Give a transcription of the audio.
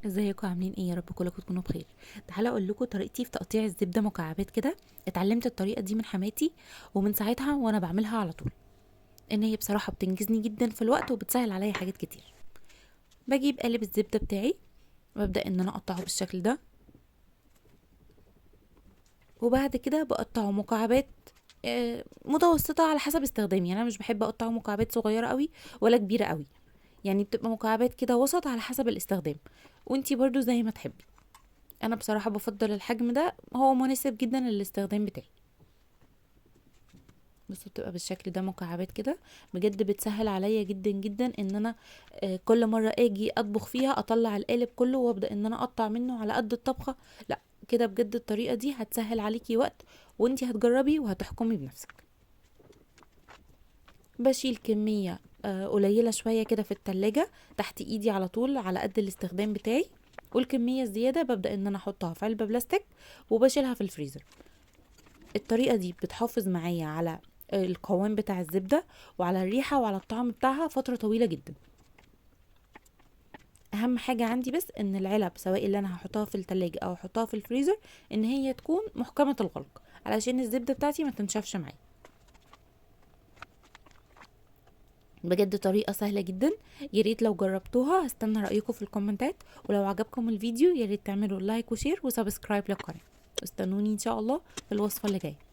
ازيكم عاملين ايه؟ يا رب كلكم تكونوا بخير. تعالى اقول لكم طريقتي في تقطيع الزبده مكعبات كده. اتعلمت الطريقه دي من حماتي، ومن ساعتها وانا بعملها على طول. ان هي بصراحه بتنجزني جدا في الوقت وبتسهل عليا حاجات كتير. بجيب قالب الزبده بتاعي، وابدا ان انا اقطعه بالشكل ده، وبعد كده بقطعه مكعبات متوسطه على حسب استخدامي. يعني انا مش بحب اقطعه مكعبات صغيره قوي ولا كبيره قوي، يعني بتبقى مكعبات كده وسط على حسب الاستخدام، وانتي برضو زي ما تحبي. انا بصراحة بفضل الحجم ده، هو مناسب جدا للاستخدام بتاعي. بس بتبقى بالشكل ده مكعبات كده. بجد بتسهل عليا جدا جدا ان انا كل مرة اجي اطبخ فيها اطلع القالب كله وابدأ ان انا اقطع منه على قد الطبخة. لا، كده بجد الطريقة دي هتسهل عليكي وقت، وانتي هتجربي وهتحكمي بنفسك. بشيل كمية قليلة شوية كده في التلاجة تحت ايدي على طول على قد الاستخدام بتاعي، والكمية الزيادة ببدأ ان انا احطها في علبة بلاستيك وبشيلها في الفريزر. الطريقة دي بتحافظ معايا على القوام بتاع الزبدة وعلى الريحة وعلى الطعم بتاعها فترة طويلة جدا. اهم حاجة عندي بس ان العلب سواء اللي انا هحطها في التلاجة او هحطها في الفريزر ان هي تكون محكمة الغلق علشان الزبدة بتاعتي ما تنشفش معايا. بجد طريقة سهلة جدا، ياريت لو جربتوها. هستنى رأيكم في الكومنتات، ولو عجبكم الفيديو ياريت تعملوا لايك وشير وسبسكرايب للقناة. استنوني ان شاء الله في الوصفة اللي جاية.